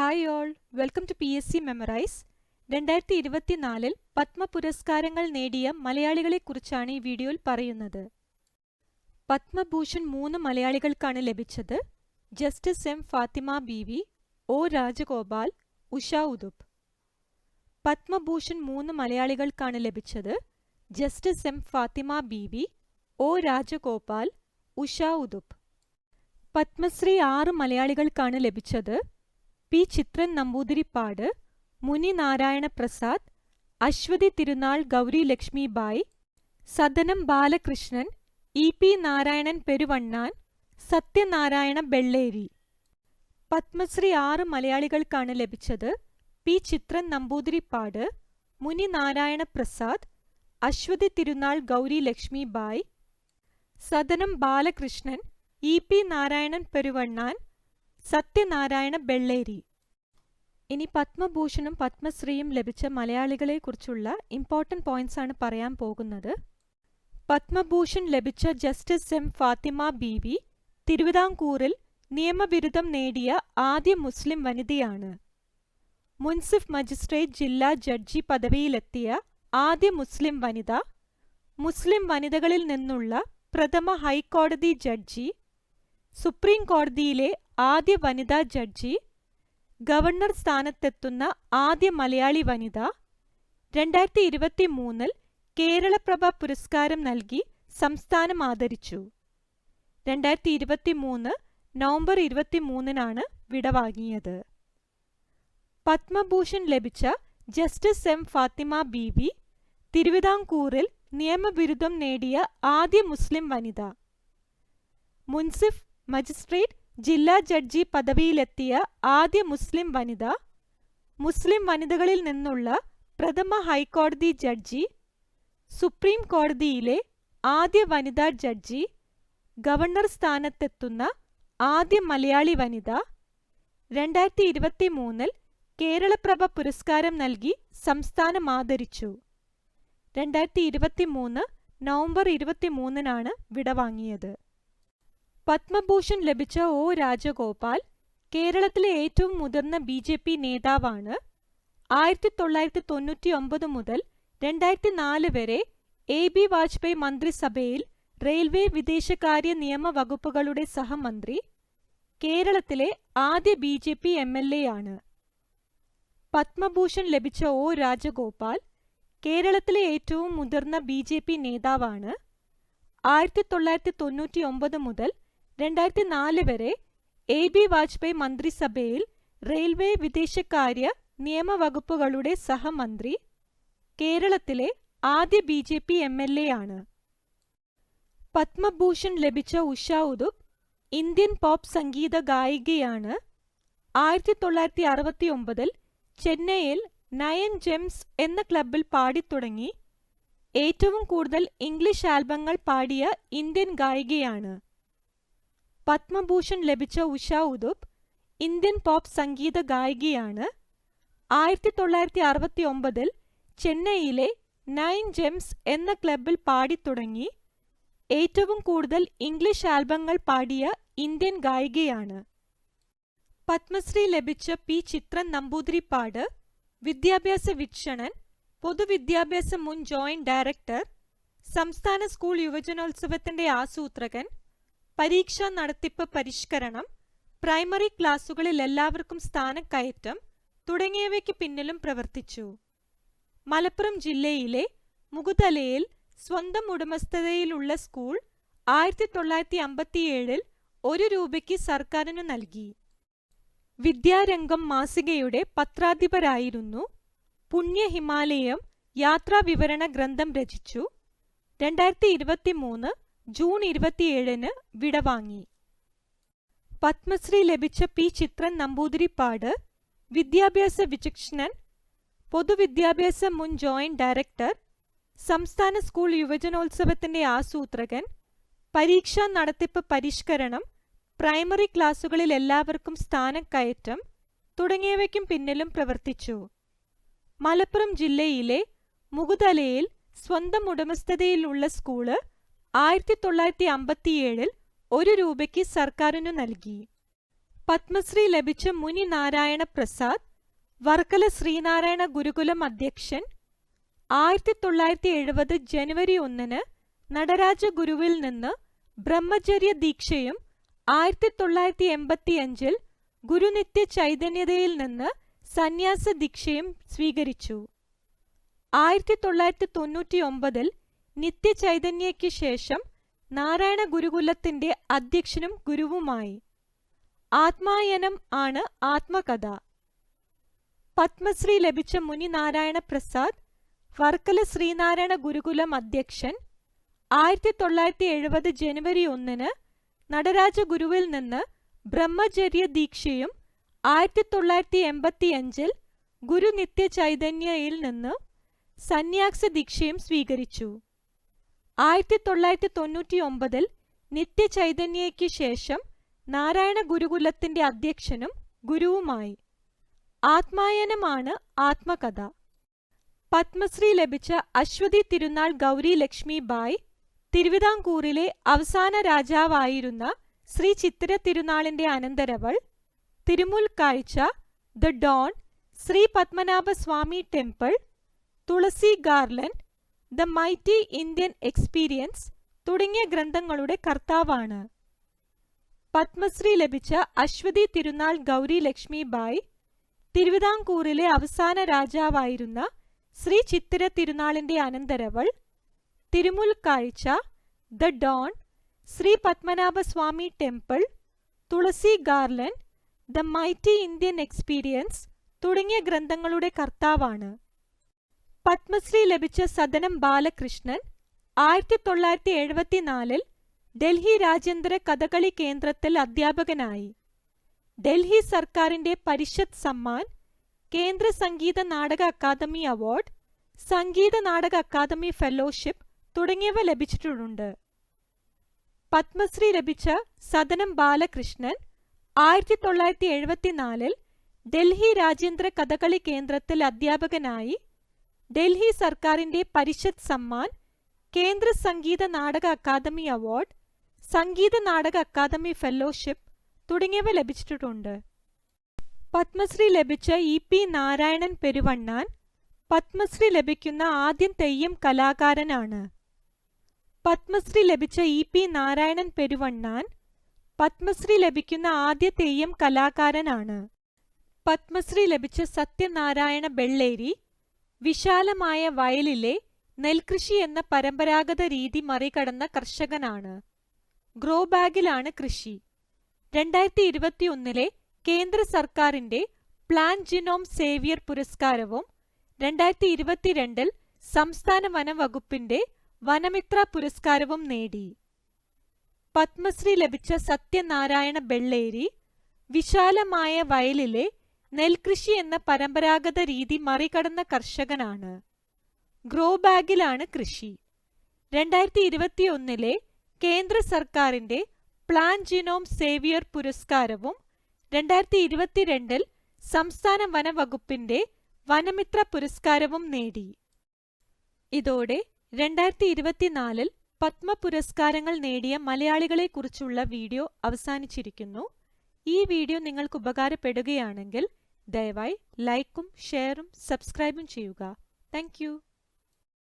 Hi all, welcome to PSC memorize. 2024 Padma പുരസ്കാരങ്ങൾ നേടിയ മലയാളികളെക്കുറിച്ചാണ് ഈ വീഡിയോയിൽ പറയുന്നത്. പത്മഭൂഷൺ 3 മലയാളികൾക്കാണ് ലഭിച്ചത്. Justice M Fathima Beevi, O Rajagopal, Usha ഉദുപ്പ്. Padma Bhushan 3 മലയാളികൾക്കാണ് ലഭിച്ചത്. Justice M Fathima Beevi, O Rajagopal, Usha ഉദുപ്പ്. Padmashri 6 മലയാളികൾക്കാണ് ലഭിച്ചത്. പി ചിത്രൻ നമ്പൂതിരിപ്പാട്, മുനി നാരായണ പ്രസാദ്, അശ്വതി തിരുനാൾ ഗൗരി ലക്ഷ്മി ബായ്, സദനം ബാലകൃഷ്ണൻ, ഇ.പി. നാരായണൻ പെരുവണ്ണാൻ, സത്യനാരായണ ബെള്ളേരി. പത്മശ്രീ 6 മലയാളികൾക്കാണ് ലഭിച്ചത്. പി ചിത്രൻ നമ്പൂതിരിപ്പാട്, മുനി നാരായണ പ്രസാദ്, അശ്വതി തിരുനാൾ ഗൗരി ലക്ഷ്മി ബായ്, സദനം ബാലകൃഷ്ണൻ, ഇ.പി. നാരായണൻ പെരുവണ്ണാൻ, സത്യനാരായണ ബെള്ളേരി. ഇനി പത്മഭൂഷണും പത്മശ്രീയും ലഭിച്ച മലയാളികളെക്കുറിച്ചുള്ള ഇമ്പോർട്ടന്റ് പോയിന്റ്സ് ആണ് പറയാൻ പോകുന്നത്. പത്മഭൂഷൺ ലഭിച്ച ജസ്റ്റിസ് എം ഫാത്തിമ ബീവി തിരുവിതാംകൂറിൽ നിയമബിരുദം നേടിയ ആദ്യ മുസ്ലിം വനിതയാണ്. മുൻസിഫ് മജിസ്ട്രേറ്റ് ജില്ലാ ജഡ്ജി പദവിയിലെത്തിയ ആദ്യ മുസ്ലിം വനിത, മുസ്ലിം വനിതകളിൽ നിന്നുള്ള പ്രഥമ ഹൈക്കോടതി ജഡ്ജി, സുപ്രീം കോടതിയിലെ ആദ്യ വനിതാ ജഡ്ജി, ഗവർണർ സ്ഥാനത്തെത്തുന്ന ആദ്യ മലയാളി വനിത, 2023 കേരളപ്രഭ പുരസ്കാരം നൽകി സംസ്ഥാനം ആദരിച്ചു. 2023 നവംബർ 23 വിടവാങ്ങിയത്. പത്മഭൂഷൺ ലഭിച്ച ജസ്റ്റിസ് എം ഫാത്തിമ ബീവി തിരുവിതാംകൂറിൽ നിയമബിരുദം നേടിയ ആദ്യ മുസ്ലിം വനിത, മുൻസിഫ് മജിസ്ട്രേറ്റ് ജില്ലാ ജഡ്ജി പദവിയിലെത്തിയ ആദ്യ മുസ്ലിം വനിത, മുസ്ലിം വനിതകളിൽ നിന്നുള്ള പ്രഥമ ഹൈക്കോടതി ജഡ്ജി, സുപ്രീം കോടതിയിലെ ആദ്യ വനിതാ ജഡ്ജി, ഗവർണർ സ്ഥാനത്തെത്തുന്ന ആദ്യ മലയാളി വനിത, 2023 കേരളപ്രഭ പുരസ്കാരം നൽകി സംസ്ഥാനം ആദരിച്ചു. 2023 നവംബർ 23 വിടവാങ്ങിയത്. പത്മഭൂഷൺ ലഭിച്ച ഒ രാജഗോപാൽ കേരളത്തിലെ ഏറ്റവും മുതിർന്ന BJP നേതാവാണ്. 1999 മുതൽ 2004 വരെ AB വാജ്പേയി മന്ത്രിസഭയിൽ റെയിൽവേ വിദേശകാര്യ നിയമ വകുപ്പുകളുടെ സഹമന്ത്രി, കേരളത്തിലെ ആദ്യ BJP MLA ആണ്. പത്മഭൂഷൺ ലഭിച്ച ഒ രാജഗോപാൽ കേരളത്തിലെ ഏറ്റവും മുതിർന്ന BJP നേതാവാണ്. 1999 മുതൽ 2004 വരെ AB വാജ്പേയി മന്ത്രിസഭയിൽ റെയിൽവേ വിദേശകാര്യ നിയമവകുപ്പുകളുടെ സഹമന്ത്രി, കേരളത്തിലെ ആദ്യ BJP MLA ആണ്. പത്മഭൂഷൺ ലഭിച്ച ഉഷ ഉദുപ്പ് ഇന്ത്യൻ പോപ്പ് സംഗീത ഗായികയാണ്. 1969 ചെന്നൈയിൽ 9 ജെംസ് എന്ന ക്ലബിൽ പാടിത്തുടങ്ങി. ഏറ്റവും കൂടുതൽ ഇംഗ്ലീഷ് ആൽബങ്ങൾ പാടിയ ഇന്ത്യൻ ഗായികയാണ്. പത്മഭൂഷൺ ലഭിച്ച ഉഷ ഉദുപ്പ് ഇന്ത്യൻ പോപ്പ് സംഗീത ഗായികയാണ്. 1969 ചെന്നൈയിലെ 9 ജെംസ് എന്ന ക്ലബിൽ പാടിത്തുടങ്ങി. ഏറ്റവും കൂടുതൽ ഇംഗ്ലീഷ് ആൽബങ്ങൾ പാടിയ ഇന്ത്യൻ ഗായികയാണ്. പത്മശ്രീ ലഭിച്ച പി ചിത്രൻ നമ്പൂതിരിപ്പാട് വിദ്യാഭ്യാസ വീക്ഷണൻ, പൊതുവിദ്യാഭ്യാസ മുൻ ജോയിന്റ് ഡയറക്ടർ, സംസ്ഥാന സ്കൂൾ യുവജനോത്സവത്തിന്റെ ആസൂത്രകൻ, പരീക്ഷാ നടത്തിപ്പ് പരിഷ്കരണം, പ്രൈമറി ക്ലാസുകളിൽ എല്ലാവർക്കും സ്ഥാനക്കയറ്റം തുടങ്ങിയവയ്ക്ക് പിന്നിലും പ്രവർത്തിച്ചു. മലപ്പുറം ജില്ലയിലെ മുകുതലയിൽ സ്വന്തം ഉടമസ്ഥതയിലുള്ള സ്കൂൾ 1957 1 രൂപയ്ക്ക് സർക്കാരിനു നൽകി. വിദ്യാരംഗം മാസികയുടെ പത്രാധിപരായിരുന്നു. പുണ്യ ഹിമാലയം യാത്രാവിവരണ ഗ്രന്ഥം രചിച്ചു. 2023 ജൂൺ 27 വിടവാങ്ങി. പത്മശ്രീ ലഭിച്ച പി ചിത്രൻ നമ്പൂതിരിപ്പാട് വിദ്യാഭ്യാസ വിചക്ഷണൻ, പൊതുവിദ്യാഭ്യാസ മുൻ ജോയിന്റ് ഡയറക്ടർ, സംസ്ഥാന സ്കൂൾ യുവജനോത്സവത്തിന്റെ ആസൂത്രകൻ, പരീക്ഷാ നടത്തിപ്പ് പരിഷ്കരണം, പ്രൈമറി ക്ലാസുകളിൽ എല്ലാവർക്കും സ്ഥാനക്കയറ്റം തുടങ്ങിയവയ്ക്കും പിന്നിലും പ്രവർത്തിച്ചു. മലപ്പുറം ജില്ലയിലെ മുകുതലയിൽ സ്വന്തം ഉടമസ്ഥതയിലുള്ള സ്കൂള് 1957 1 രൂപയ്ക്ക് സർക്കാരിനു നൽകി. പത്മശ്രീ ലഭിച്ച മുനി നാരായണ പ്രസാദ്, വർക്കല ശ്രീനാരായണ ഗുരുകുലം അധ്യക്ഷൻ, 1970 ജനുവരി 1 നടരാജ ഗുരുവിൽ നിന്ന് ബ്രഹ്മചര്യ ദീക്ഷയും 1985 ഗുരുനിത്യ ചൈതന്യതയിൽ നിന്ന് സന്യാസ ദീക്ഷയും സ്വീകരിച്ചു. 1999 നിത്യചൈതന്യയ്ക്ക് ശേഷം നാരായണ ഗുരുകുലത്തിന്റെ അധ്യക്ഷനും ഗുരുവുമായി. ആത്മായനം ആണ് ആത്മകഥ. പത്മശ്രീ ലഭിച്ച മുനി നാരായണ പ്രസാദ്, വർക്കല ശ്രീനാരായണ ഗുരുകുലം അധ്യക്ഷൻ, 1970 ജനുവരി 1 നടരാജ ഗുരുവിൽ നിന്ന് ബ്രഹ്മചര്യ ദീക്ഷയും 1985 ഗുരുനിത്യ ചൈതന്യയിൽ നിന്ന് സന്യാസ ദീക്ഷയും സ്വീകരിച്ചു. 1999 നിത്യചൈതന്യയ്ക്ക് ശേഷം നാരായണ ഗുരുകുലത്തിന്റെ അധ്യക്ഷനും ഗുരുവുമായി. ആത്മായനമാണ് ആത്മകഥ. പത്മശ്രീ ലഭിച്ച അശ്വതി തിരുനാൾ ഗൗരി ലക്ഷ്മി ബായ്, തിരുവിതാംകൂറിലെ അവസാന രാജാവായിരുന്ന ശ്രീ ചിത്തിര തിരുനാളിന്റെ അനന്തരവൾ, Thirumulkazhcha, the dawn, Sri Padmanabha Swamy temple, Thulasi garland, the mighty Indian experience തുടങ്ങിയ ഗ്രന്ഥങ്ങളുടെ കർത്താവാണ്. പത്മശ്രീ ലഭിച്ച അശ്വതി തിരുനാൾ ഗൗരി ലക്ഷ്മി ബായ്, തിരുവിതാംകൂറിലെ അവസാന രാജാവായിരുന്ന ശ്രീ ചിത്തിര തിരുനാളിന്റെ അനന്തരവൾ, Thirumulkazhcha, the dawn, Sri Padmanabha Swamy temple, Thulasi garland, the mighty Indian experience തുടങ്ങിയ ഗ്രന്ഥങ്ങളുടെ കർത്താവാണ്. പത്മശ്രീ ലഭിച്ച സദനം ബാലകൃഷ്ണൻ 1974 ഡൽഹി രാജ്യാന്തര കഥകളി കേന്ദ്രത്തിൽ അധ്യാപകനായി. ഡൽഹി സർക്കാരിന്റെ പരിഷത്ത് സമ്മാൻ, കേന്ദ്ര Sangeetha Nataka academy award, Sangeetha Nataka academy fellowship തുടങ്ങിയവ ലഭിച്ചിട്ടുണ്ട്. പത്മശ്രീ ലഭിച്ച സദനം ബാലകൃഷ്ണൻ 1974 ഡൽഹി രാജ്യാന്തര കഥകളി കേന്ദ്രത്തിൽ അധ്യാപകനായി. ഡൽഹി സർക്കാരിന്റെ പരിഷത്ത് സമ്മാൻ, കേന്ദ്ര Sangeetha Nataka academy award, Sangeetha Nataka academy fellowship തുടങ്ങിയവ ലഭിച്ചിട്ടുണ്ട്. പത്മശ്രീ ലഭിച്ച ഇ.പി. നാരായണൻ പെരുവണ്ണാൻ പത്മശ്രീ ലഭിക്കുന്ന ആദ്യ തെയ്യം കലാകാരനാണ്. പത്മശ്രീ ലഭിച്ച ഇ.പി. നാരായണൻ പെരുവണ്ണാൻ പത്മശ്രീ ലഭിക്കുന്ന ആദ്യ തെയ്യം കലാകാരനാണ്. പത്മശ്രീ ലഭിച്ച സത്യനാരായണ ബെള്ളേരി വിശാലമായ വയലിലെ നെൽകൃഷി എന്ന പരമ്പരാഗത രീതി മറികടന്ന കർഷകനാണ്. ഗ്രോ ബാഗിലാണ് കൃഷി. 2021 കേന്ദ്ര സർക്കാരിന്റെ പ്ലാൻ ജിനോം സേവിയർ പുരസ്കാരവും 2022 സംസ്ഥാന വനംവകുപ്പിന്റെ വനമിത്ര പുരസ്കാരവും നേടി. പത്മശ്രീ ലഭിച്ച സത്യനാരായണ ബെള്ളേരി വിശാലമായ വയലിലെ നെൽകൃഷി എന്ന പരമ്പരാഗത രീതി മറികടന്ന കർഷകനാണ്. ഗ്രോ ബാഗിലാണ് കൃഷി. 2021 കേന്ദ്ര സർക്കാരിന്റെ പ്ലാൻ ജിനോം സേവിയർ പുരസ്കാരവും 2022 സംസ്ഥാന വനംവകുപ്പിന്റെ വനമിത്ര പുരസ്കാരവും നേടി. ഇതോടെ 2024 പത്മ പുരസ്കാരങ്ങൾ നേടിയ മലയാളികളെക്കുറിച്ചുള്ള വീഡിയോ അവസാനിച്ചിരിക്കുന്നു. ഈ വീഡിയോ നിങ്ങൾക്ക് ഉപകാരപ്പെടുകയാണെങ്കിൽ ദയവായി ലൈക്കും ഷെയറും സബ്സ്ക്രൈബും ചെയ്യുക. Thank you.